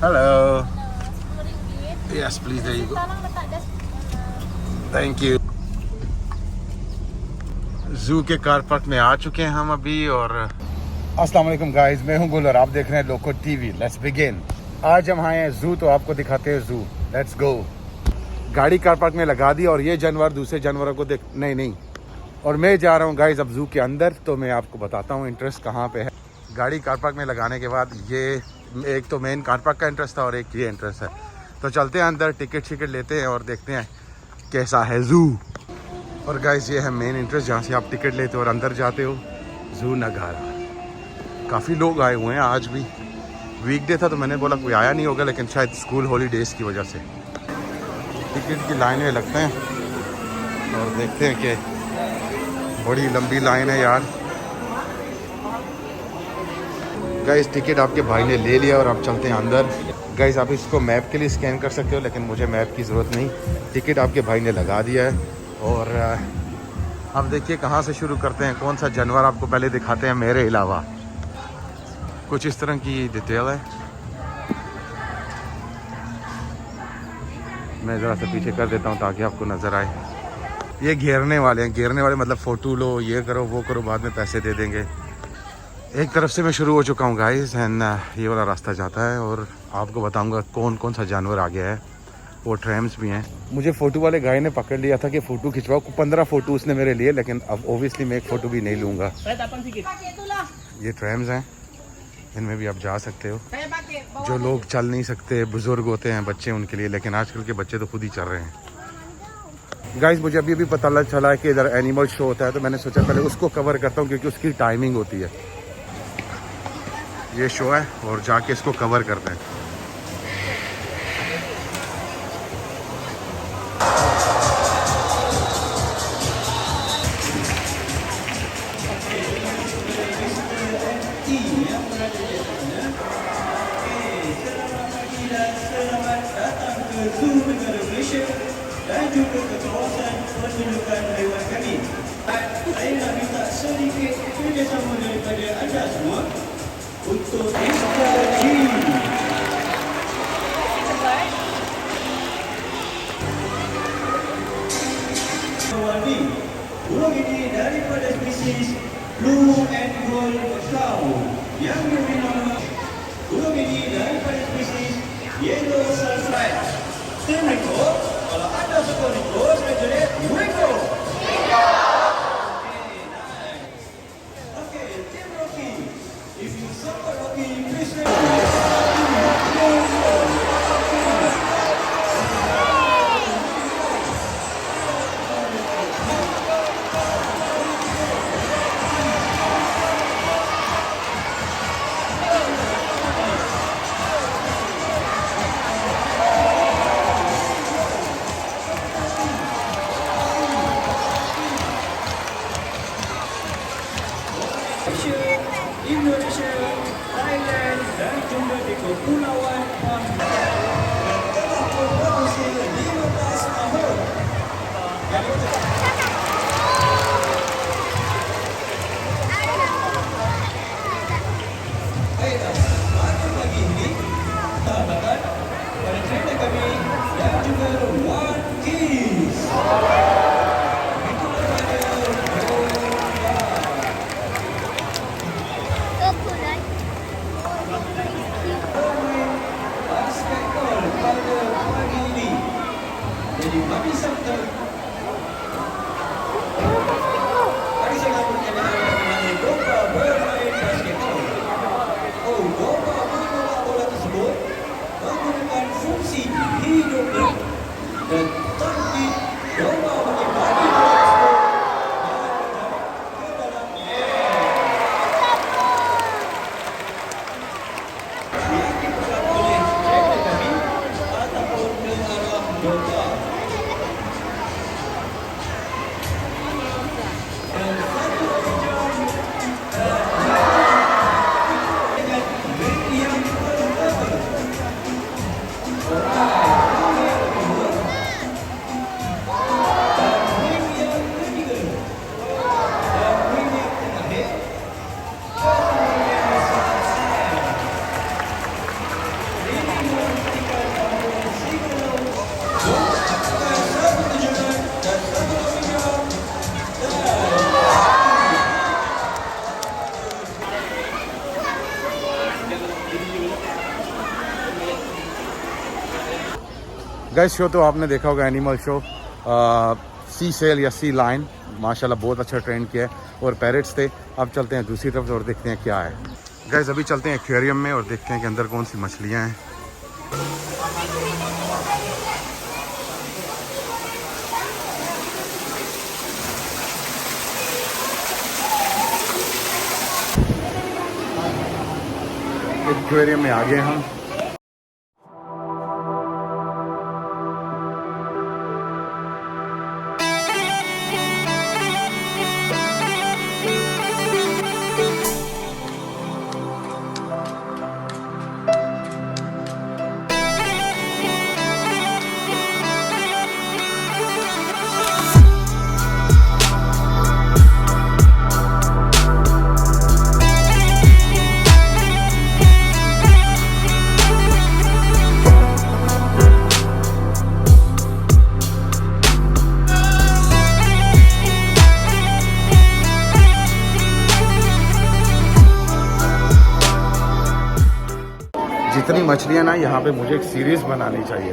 Hello. RM10. Yes, please. There you go. Tolong letak das. Thank you. जू के car park में आ चुके हैं हम अभी और अस्सलाम वालेकुम गाइस, मैं हूं गुल और आप देख रहे हैं लोको टीवी। Let's begin. आज हम आए हैं जू, तो आपको दिखाते हैं जू। Let's go. गाड़ी कार पार्क में लगा दी और ये जानवर दूसरे जानवरों को देख नहीं और मैं जा रहा हूं गाइस अब जू के अंदर, तो मैं आपको बताता हूं इंटरेस्ट कहां पे है। गाड़ी कार पार्क में लगाने के बाद ये एक तो मेन कार पार्क का इंटरेस्ट था और एक ये इंटरेस्ट है, तो चलते हैं अंदर, टिकट लेते हैं और देखते हैं कैसा है जू। और गाइस ये है मेन इंटरेस्ट जहाँ से आप टिकट लेते हो और अंदर जाते हो, जू नगारा। काफ़ी लोग आए हुए हैं, आज भी वीकडे था तो मैंने बोला कोई आया नहीं होगा, लेकिन शायद स्कूल हॉलीडेज़ की वजह से टिकट की लाइन में लगते हैं और देखते हैं कि बड़ी लंबी लाइन है यार। गाइस टिकट आपके भाई ने ले लिया और आप चलते हैं अंदर। गाइस आप इसको मैप के लिए स्कैन कर सकते हो, लेकिन मुझे मैप की ज़रूरत नहीं, टिकट आपके भाई ने लगा दिया है। और अब देखिए कहाँ से शुरू करते हैं, कौन सा जानवर आपको पहले दिखाते हैं मेरे अलावा। कुछ इस तरह की डिटेल है। मैं ज़रा सा पीछे कर देता हूँ ताकि आपको नज़र आए। ये घेरने वाले हैं, घेरने वाले मतलब फ़ोटो लो, ये करो वो करो, बाद में पैसे दे देंगे। एक तरफ से मैं शुरू हो चुका हूँ गाइस एंड ये वाला रास्ता जाता है और आपको बताऊँगा कौन कौन सा जानवर आ गया है। वो ट्रैम्स भी हैं। मुझे फ़ोटो वाले गाय ने पकड़ लिया था कि फ़ोटो खिंचवाओ, 15 फ़ोटो उसने मेरे लिए, लेकिन अब ओबियसली मैं एक फ़ोटो भी नहीं लूँगा। ये ट्रैम्स हैं, इनमें भी आप जा सकते हो। जो लोग चल नहीं सकते, बुज़ुर्ग होते हैं, बच्चे, उनके लिए, लेकिन आजकल के बच्चे तो खुद ही चल रहे हैं। गाइस मुझे अभी पता चला है कि इधर एनिमल शो होता है, तो मैंने सोचा पहले उसको कवर करता हूँ क्योंकि उसकी टाइमिंग होती है। ये शो है और जाके इसको कवर करते हैं। Dan juga ke kawasan pertunjukan haiwan kami. Saya nak minta sedikit kerjasama daripada anda semua untuk Mr. G. Warni, burung ini daripada spesies Blue and Gold Cow yang diberi nama. Burung ini daripada spesies Yellow Sunstripe. Tim Rico, kalau anda suka Rico, saya jerit Rico. Okay, nice. Okay, Tim Rocky. If you support Rocky, please raise your hand. Indonesia, Thailand dan juga di Kepulauan Pampang. Telah berproduksi 15 tahun. Baiklah, pada pagi ini sahabat pada kereta kami dan juga One Kiss. Guys show तो आपने देखा होगा, animal show, सी cell या सी line, माशाल्लाह बहुत अच्छा trend किया है, और पैरेट्स थे। अब चलते हैं दूसरी तरफ और देखते हैं क्या है। गाइस अभी चलते हैं एक्वेरियम में और देखते हैं कि अंदर कौन सी मछलियाँ हैं। एक्वेरियम में आ गए हम। जितनी मछलियाँ ना यहाँ पे, मुझे एक सीरीज बनानी चाहिए।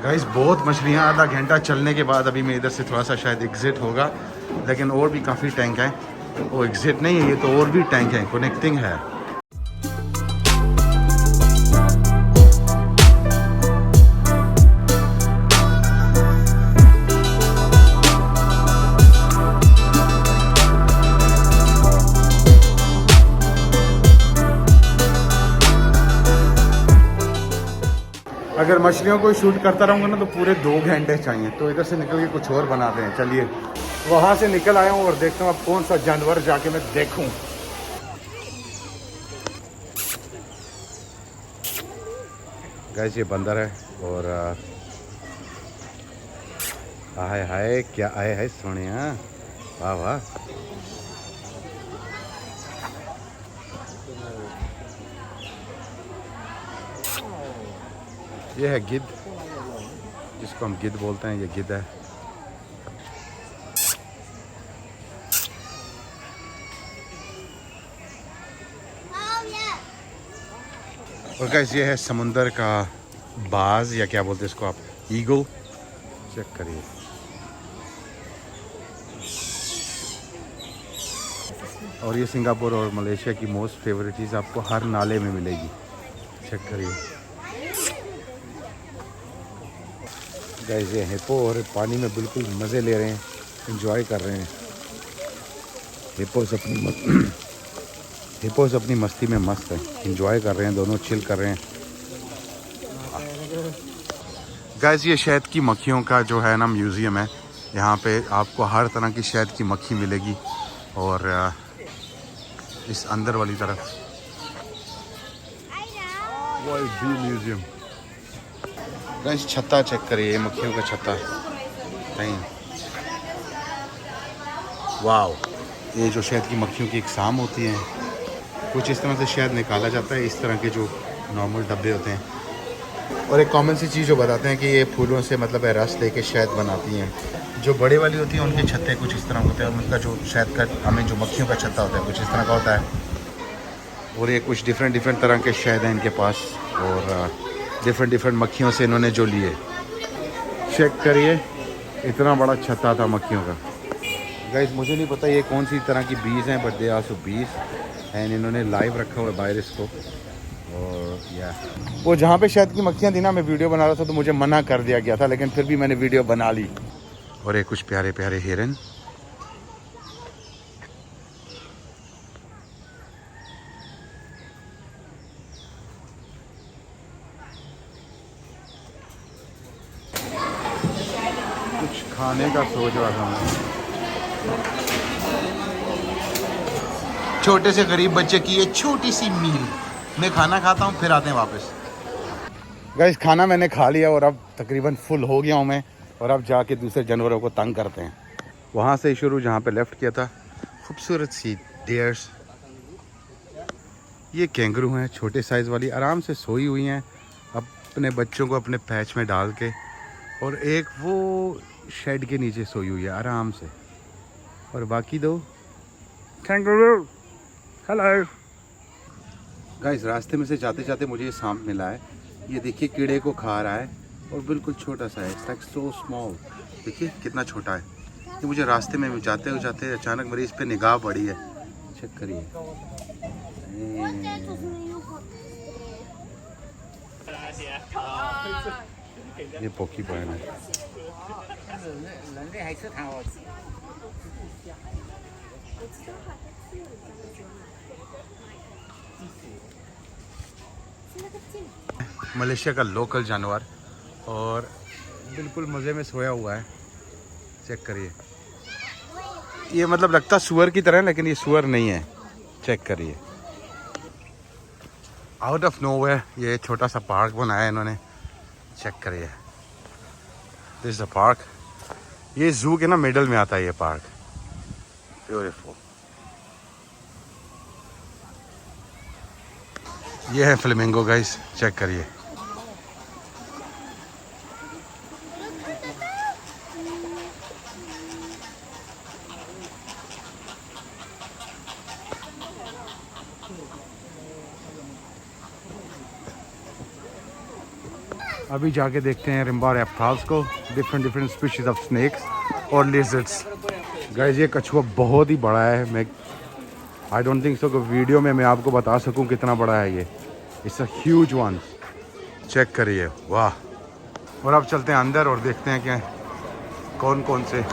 गाइस बहुत मछलियाँ, आधा घंटा चलने के बाद अभी मैं इधर से थोड़ा सा शायद एग्जिट होगा, लेकिन और भी काफ़ी टैंक हैं। वो एग्जिट नहीं है, ये तो और भी टैंक हैं, कनेक्टिंग है। अगर मछलियों को शूट करता रहूँगा ना तो पूरे 2 घंटे चाहिए, तो इधर से निकल के कुछ और बनाते हैं। चलिए वहाँ से निकल आया हूँ और देखता हूँ अब कौन सा जानवर जाके मैं देखूँ। गाइस ये बंदर है, और हाय हाय क्या आए है सोनिया, वाह वाह। ये है गिद्ध, जिसको हम गिद्ध बोलते हैं, ये गिद्ध है। और गाइस ये है समुंदर का बाज, या क्या बोलते हैं इसको आप, ईगल। चेक करिए, और ये सिंगापुर और मलेशिया की मोस्ट फेवरेट चीज़ आपको हर नाले में मिलेगी। चेक करिए गाइस, ये हिप्पो, और पानी में बिल्कुल मज़े ले रहे हैं, एंजॉय कर रहे हैं। हिप्पोस अपनी मस्ती में मस्त है, एंजॉय कर रहे हैं, दोनों चिल कर रहे हैं। गाइस ये शहद की मक्खियों का जो है ना म्यूज़ियम है, यहाँ पे आपको हर तरह की शहद की मक्खी मिलेगी। और इस अंदर वाली तरफ वर्ल्ड बी म्यूज़ियम। गाइस छत्ता चेक करिए, ये मक्खियों का छत्ता नहीं, वाव। ये जो शहद की मक्खियों की एग्जाम होती है, कुछ इस तरह से शहद निकाला जाता है, इस तरह के जो नॉर्मल डब्बे होते हैं। और एक कॉमन सी चीज़ जो बताते हैं कि ये फूलों से मतलब है रस लेके शहद बनाती हैं। जो बड़े वाली होती हैं उनके छत्ते कुछ इस तरह होते हैं, उनका जो शहद का हमें जो मक्खियों का छत्ता होता है कुछ इस तरह का होता है। और ये कुछ डिफरेंट तरह के शहद हैं इनके पास, और डिफरेंट मक्खियों से इन्होंने जो लिए। चेक करिए, इतना बड़ा छत्ता था मक्खियों का। गाइस मुझे नहीं पता ये कौन सी तरह की बीज हैं, बट दे आर सो बीज, एंड इन्होंने लाइव रखा हुआ है बाहर इसको। और या वो जहाँ पे शहद की मक्खियाँ थी ना, मैं वीडियो बना रहा था तो मुझे मना कर दिया गया था, लेकिन फिर भी मैंने वीडियो बना ली। और ये कुछ प्यारे प्यारे हिरन, कुछ खाने का सोच रहा था मैं। छोटे से गरीब बच्चे की ये छोटी सी मील, मैं खाना खाता हूँ फिर आते हैं वापस। गाइस खाना मैंने खा लिया और अब तकरीबन फुल हो गया हूँ मैं, और अब जाके दूसरे जानवरों को तंग करते हैं। वहाँ से शुरू जहाँ पे लेफ़्ट किया था, खूबसूरत सी डेयर्स, ये कैंगरू हैं छोटे साइज़ वाली, आराम से सोई हुई हैं। अब अपने बच्चों को अपने पैच में डाल के, और एक वो शेड के नीचे सोई हुई है आराम से, और बाकी दो कैंगरू। हेलो गाइस, रास्ते में से जाते जाते मुझे ये सांप मिला है। ये देखिए कीड़े को खा रहा है और बिल्कुल छोटा सा है, इट्स लाइक सो स्मॉल। देखिए कितना छोटा है। ये मुझे रास्ते में जाते जाते अचानक मेरी इस पे निगाह पड़ी है। चेक करिए, ये पोर्क्यूपाइन है। मलेशिया का लोकल जानवर और बिल्कुल मज़े में सोया हुआ है। चेक करिए, ये मतलब लगता सुअर की तरह है, लेकिन ये सुअर नहीं है। चेक करिए, आउट ऑफ नोवेयर ये छोटा सा पार्क बनाया है इन्होंने। चेक करिए, दिस इज द पार्क। ये जू के ना मिडल में आता है ये पार्क। ब्यूटीफुल। ये है फ्लेमिंगो गाइस, चेक करिए। अभी जाके देखते हैं रिम्बा रेप्टाइल्स को, डिफरेंट स्पीशीज ऑफ स्नेक्स और लिजर्ड्स। गाइस ये कछुआ बहुत ही बड़ा है। मैं आई डोंट थिंक सो कि वीडियो में मैं आपको बता सकूं कितना बड़ा है ये। It's a huge one. Check करिए, वाह। और अब चलते हैं अंदर और देखते हैं कि कौन कौन से।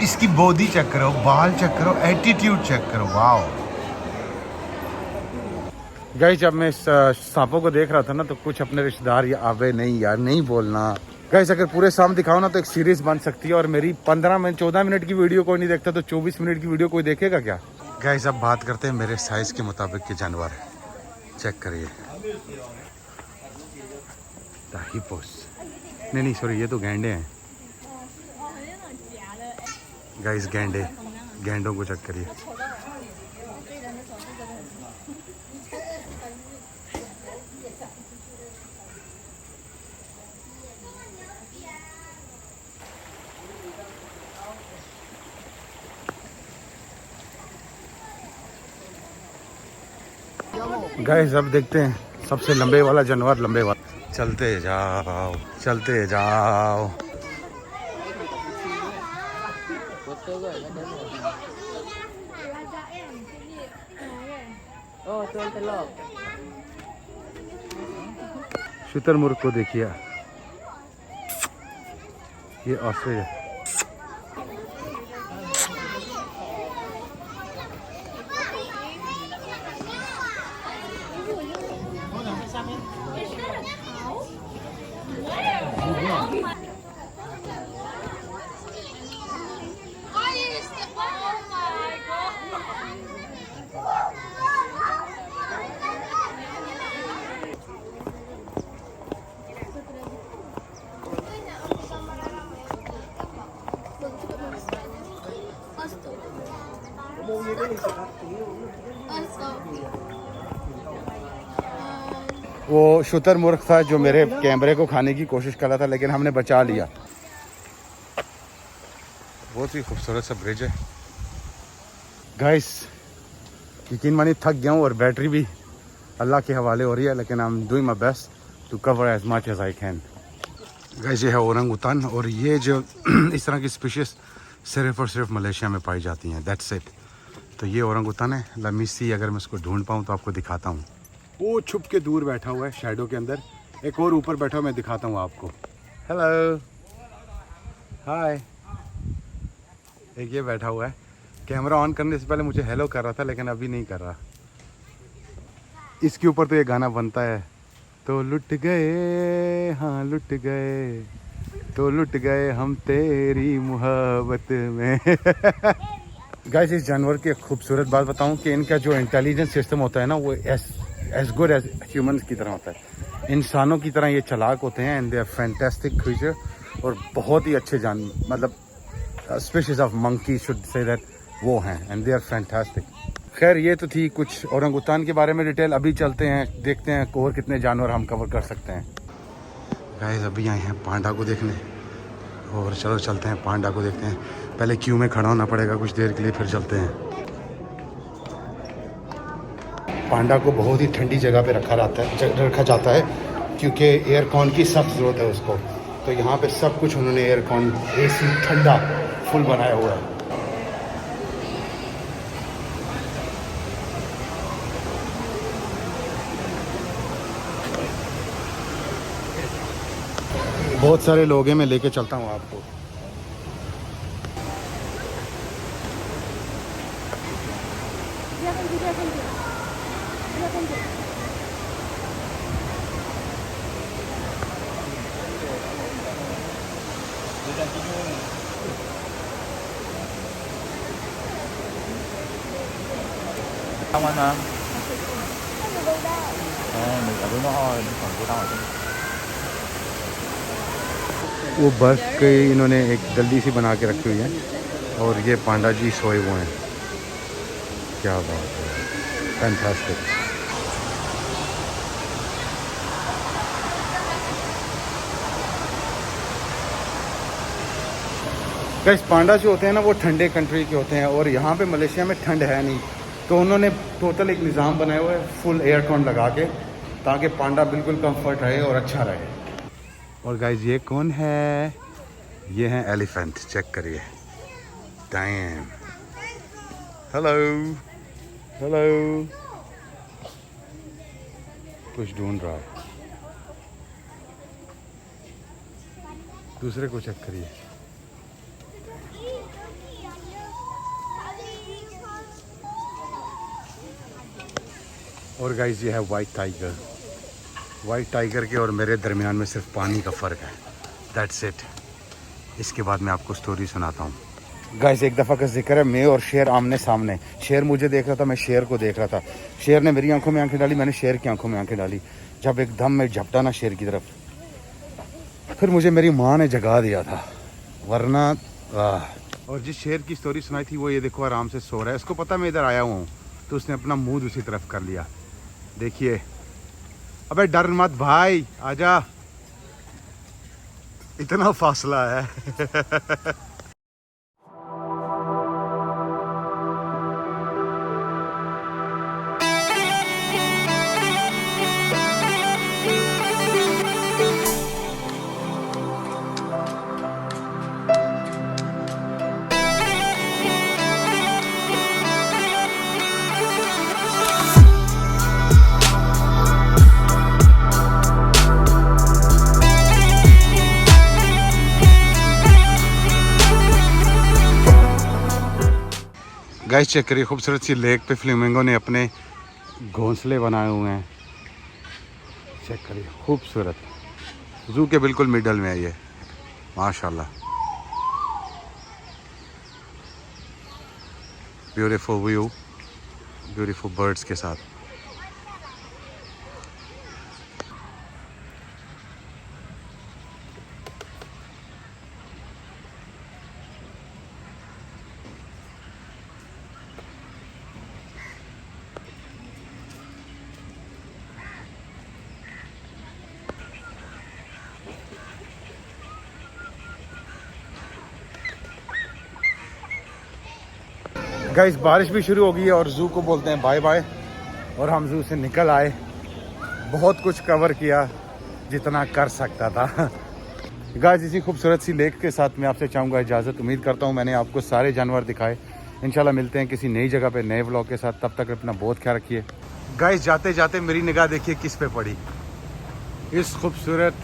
इसकी बॉडी चेक करो, बाल चेक करो, एटीट्यूड चेक करो, वाओ। गाइस जब मैं इस सांपों को देख रहा था ना, तो कुछ अपने रिश्तेदार या आवे नहीं यार, नहीं बोलना। गाइस अगर पूरे सांप दिखाओ ना तो एक सीरीज बन सकती है, और मेरी 14 मिनट की वीडियो कोई नहीं देखता, तो 24 मिनट की वीडियो कोई देखेगा क्या। गाइस अब बात करते हैं मेरे साइज के मुताबिक के जानवर। चेक करिए, हिप्पोस, नहीं सॉरी, ये तो गैंडे हैं। गाइस गैंडों को चेक करिए। गाइस अब देखते हैं सबसे लंबे वाला जानवर, लंबे वाला। चलते जाओ चलते जाओ। शुतुरमुर्ग को देखिए, ये ऑस्ट्रेलिया। वो शुतुरमुर्ग था जो मेरे कैमरे को खाने की कोशिश कर रहा था, लेकिन हमने बचा लिया। बहुत ही खूबसूरत सा ब्रिज है गाइस। यकीन मानिए थक गया हूँ और बैटरी भी अल्लाह के हवाले हो रही है, लेकिन I am doing my best to cover as much as I can. Guys ये है ओरंगुतान, और ये जो इस तरह की स्पीशीज सिर्फ और सिर्फ मलेशिया में पाई जाती हैं, दैट्स इट। तो ये ओरंगुतान है। लेट मी सी, अगर मैं उसको ढूंढ पाऊँ तो आपको दिखाता हूँ। वो छुप के दूर बैठा हुआ है शैडो के अंदर। एक और ऊपर बैठा हुआ, मैं दिखाता हूँ आपको। हेलो, हाय। एक ये बैठा हुआ है। कैमरा ऑन करने से पहले मुझे हेलो कर रहा था, लेकिन अभी नहीं कर रहा। इसके ऊपर तो ये गाना बनता है, तो लुट गए, हाँ लुट गए, तो लुट गए हम तेरी मोहब्बत में। गाइस इस जानवर की एक खूबसूरत बात बताऊं कि इनका जो इंटेलिजेंस सिस्टम होता है ना, वो एज गुड एज ह्यूमंस की तरह होता है। इंसानों की तरह ये चालाक होते हैं, and they are fantastic creature, और बहुत ही अच्छे मतलब species of monkey should say that वो हैं, एंड दे आर फैंटास्टिक। खैर ये तो थी कुछ ओरंगुतान के बारे में डिटेल। अभी चलते हैं, देखते हैं और कितने जानवर हम कवर कर सकते हैं। गाइस अभी आए हैं पांडा को देखने, और चलो चलते हैं पांडा को देखते हैं। पहले क्यू में खड़ा होना पड़ेगा कुछ देर के लिए, फिर चलते हैं। पांडा को बहुत ही ठंडी जगह पे रखा जाता है, क्योंकि एयरकॉन की सख्त ज़रूरत है उसको। तो यहाँ पे सब कुछ उन्होंने एयरकॉन, एसी ठंडा फुल बनाया हुआ है। बहुत सारे लोग हैं, मैं लेके चलता हूँ आपको। वो बर्फ के इन्होंने एक गली सी बना के रखी हुई है, और ये पांडा जी सोए हुए हैं। क्या बात है, फैंटास्टिक। गाइस पांडा जो होते हैं ना, वो ठंडे कंट्री के होते हैं, और यहाँ पे मलेशिया में ठंड है नहीं, तो उन्होंने टोटल एक निज़ाम बनाया हुआ है फुल एयरकॉन लगा के, ताकि पांडा बिल्कुल कंफर्ट रहे और अच्छा रहे। और गाइस ये कौन है? ये हैं एलिफेंट, चेक करिए। Dam, hello hello. कुछ ढूंढ रहा है, दूसरे को चेक करिए। और गाइस ये है वाइट टाइगर। वाइट टाइगर के और मेरे दरमियान में सिर्फ पानी का फ़र्क है, दैट्स इट। इसके बाद मैं आपको स्टोरी सुनाता हूँ। गाइस एक दफ़ा का जिक्र है, मैं और शेर आमने सामने। शेर मुझे देख रहा था, मैं शेर को देख रहा था। शेर ने मेरी आंखों में आंखें डाली, मैंने शेर की आंखों में आंखें डाली। जब एकदम मैं झपटा ना शेर की तरफ, फिर मुझे मेरी माँ ने जगा दिया था, वरना और जिस शेर की स्टोरी सुनाई थी वो ये देखो आराम से सो रहा है। उसको पता मैं इधर आया हुआ हूँ, तो उसने अपना मुँह दूसरी तरफ कर लिया। देखिए, अबे डर मत भाई, आजा, इतना फासला है। गाइस चेक करिए, खूबसूरत सी लेक पे फ्लेमिंगो ने अपने घोंसले बनाए हुए हैं। चेक करिए, खूबसूरत। जू के बिल्कुल मिडल में है ये। माशाल्लाह, ब्यूटीफुल व्यू, ब्यूटीफुल बर्ड्स के साथ। गाइस बारिश भी शुरू हो गई है और जू को बोलते हैं बाय बाय, और हम जू से निकल आए। बहुत कुछ कवर किया जितना कर सकता था। गाइस इसी खूबसूरत सी लेक के साथ मैं आपसे चाहूँगा इजाज़त। उम्मीद करता हूँ मैंने आपको सारे जानवर दिखाए। इंशाल्लाह मिलते हैं किसी नई जगह पे नए व्लॉग के साथ। तब तक अपना बहुत ख्याल रखिए। गाइस जाते जाते मेरी निगाह देखिए किस पे पड़ी, इस खूबसूरत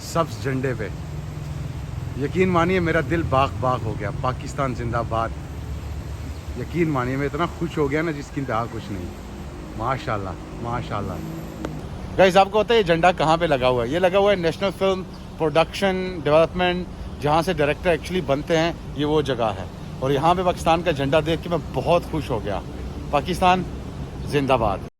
सब्ज झंडे पे। यकीन मानिए मेरा दिल बाग बाग हो गया। पाकिस्तान जिंदाबाद। यकीन मानिए मैं इतना खुश हो गया ना जिसकी इंतहा कुछ नहीं। माशाल्लाह माशाल्लाह। गाइस आपको पता है ये झंडा कहाँ पे लगा हुआ है? ये लगा हुआ है नेशनल फिल्म प्रोडक्शन डेवलपमेंट, जहाँ से डायरेक्टर एक्चुअली बनते हैं, ये वो जगह है। और यहाँ पे पाकिस्तान का झंडा देख के मैं बहुत खुश हो गया। पाकिस्तान जिंदाबाद।